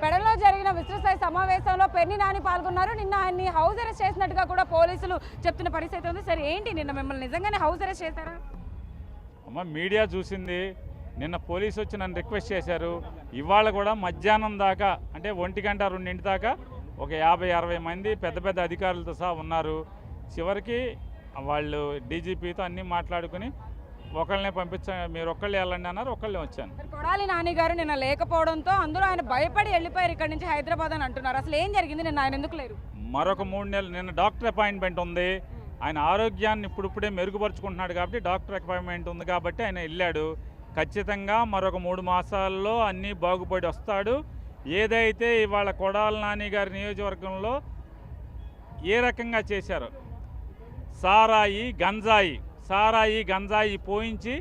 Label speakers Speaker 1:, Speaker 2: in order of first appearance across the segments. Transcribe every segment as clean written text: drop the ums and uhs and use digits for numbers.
Speaker 1: పెడలో జరిగిన విస్తృతస్థాయి సమావేశంలో పెర్ని నాని పాల్గొన్నారు. నిన్న ఆయన్ని హౌస్ అరెస్ట్ చేసినట్టుగా కూడా పోలీసులు చెప్తున్న పరిస్థితి ఉంది. సరే ఏంటి నిన్న మిమ్మల్ని నిజంగానే హౌస్ అరెస్ట్ చేశారా?
Speaker 2: అమ్మ మీడియా చూసింది. నిన్న పోలీసు వచ్చి నన్ను రిక్వెస్ట్ చేశారు. ఇవాళ కూడా మధ్యాహ్నం దాకా అంటే 1 గంట 2 దాకా ఒక 50-60 మంది పెద్ద పెద్ద అధికారులతో సహా ఉన్నారు. చివరికి వాళ్ళు డీజీపీతో అన్నీ మాట్లాడుకుని ఒకళ్ళనే మీరు ఒక్కళ్ళే వెళ్ళండి అన్నారు. ఒక్కళ్ళే వచ్చాను.
Speaker 1: కొడాలి నాని గారు నిన్న లేకపోవడంతో అందరూ ఆయన భయపడి వెళ్ళిపోయారు ఇక్కడి నుంచి హైదరాబాద్ అని అంటున్నారు. అసలు ఏం జరిగింది? నిన్న ఆయన ఎందుకు లేరు?
Speaker 2: మరొక 3 నెలలు నిన్న డాక్టర్ అపాయింట్మెంట్ ఉంది. ఆయన ఆరోగ్యాన్ని ఇప్పుడిప్పుడే మెరుగుపరుచుకుంటున్నాడు కాబట్టి డాక్టర్ అపాయింట్మెంట్ ఉంది కాబట్టి ఆయన వెళ్ళాడు. ఖచ్చితంగా మరొక 3 మాసాల్లో అన్నీ బాగుపడి వస్తాడు. ఏదైతే ఇవాళ కొడాలి నాని గారి నియోజకవర్గంలో ఏ రకంగా చేశారో సారాయి గంజాయి పోయించి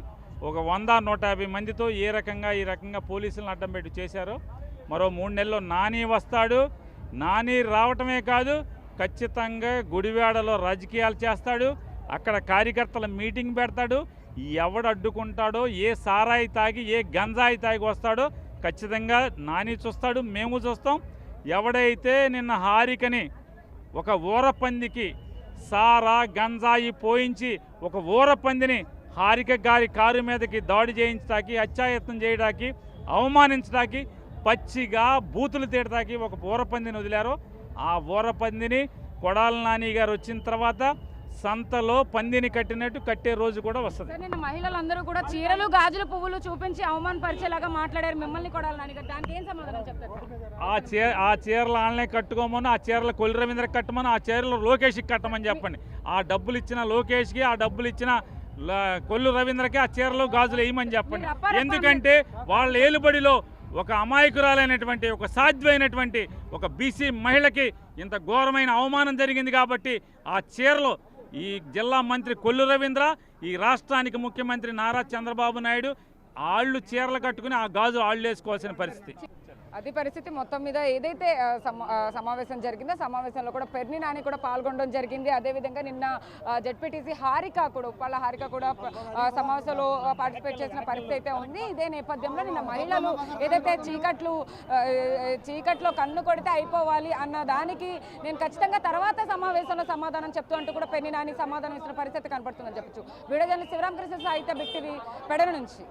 Speaker 2: ఒక 100-150 మందితో ఈ రకంగా పోలీసులను అడ్డం పెట్టి చేశారో మరో 3 నెలల్లో నాని వస్తాడు. నాని రావటమే కాదు, ఖచ్చితంగా గుడివాడలో రాజకీయాలు చేస్తాడు. అక్కడ కార్యకర్తల మీటింగ్ పెడతాడు. ఎవడు అడ్డుకుంటాడో, ఏ సారాయి తాగి ఏ గంజాయి తాగి వస్తాడో ఖచ్చితంగా నాని చూస్తాడు, మేము చూస్తాం. ఎవడైతే నిన్న హారికని ఒక ఊరపందికి సారా గంజాయి పోయించి ఒక ఊరపందిని హారిక గారి కారు మీదకి దాడి చేయించడానికి, హత్యాయత్నం చేయడానికి, అవమానించడానికి, పచ్చిగా బూతులు తీయడానికి ఒక ఊరపందిని వదిలారో ఆ ఊరపందిని కొడాలి నాని గారు వచ్చిన తర్వాత సంతలో పందిని కట్టినట్టు కట్టే రోజు కూడా వస్తుంది.
Speaker 1: నిన్న మహిళలందరూ కూడా చీరలు గాజులు పువ్వులు చూపించి అవమానపరిచేలాగా మాట్లాడారు మిమ్మల్ని కొడాలి నాని గారు. దానికి ఏం సమాధానం చెప్తారు?
Speaker 2: ఆ చీరలు ఆన్లైన్ కట్టుకోమని, ఆ చీరలు కొల్లి రవీంద్ర కట్టమని, ఆ చీరలు లోకేష్కి కట్టమని చెప్పండి. ఆ డబ్బులు ఇచ్చిన లోకేష్కి, ఆ డబ్బులు ఇచ్చిన కొల్లు రవీంద్రకి ఆ చీరలు గాజులు వేయమని చెప్పండి. ఎందుకంటే వాళ్ళ ఏలుబడిలో ఒక అమాయకురాలైనటువంటి, ఒక సాధ్యమైనటువంటి ఒక బీసీ మహిళకి ఇంత ఘోరమైన అవమానం జరిగింది కాబట్టి ఆ చీరలు ఈ జిల్లా మంత్రి కొల్లు రవీంద్ర, ఈ రాష్ట్రానికి ముఖ్యమంత్రి నారా చంద్రబాబు నాయుడు ఆళ్ళు చీరలు కట్టుకుని ఆ గాజు ఆళ్ళు వేసుకోవాల్సిన పరిస్థితి.
Speaker 1: అది పరిస్థితి. మొత్తం మీద ఏదైతే సమావేశం జరిగిందో సమావేశంలో కూడా పెర్ని నాని కూడా పాల్గొనడం జరిగింది. అదేవిధంగా నిన్న జెడ్పీటీసీ హారిక కూడా సమావేశంలో పార్టిసిపేట్ చేసిన పరిస్థితి అయితే ఉంది. ఇదే నేపథ్యంలో నిన్న మహిళలు ఏదైతే చీకట్లో కన్ను కొడితే అయిపోవాలి అన్న దానికి నేను ఖచ్చితంగా తర్వాత సమావేశంలో సమాధానం చెప్తూ అంటూ కూడా పెర్ని నాని సమాధానం ఇస్తున్న పరిస్థితి కనపడుతుందని చెప్పచ్చు. వీడియో జర్నలిస్ట్ శివరామకృష్ణ సాహిత్య బిగ్ టీవీ పెడన నుంచి.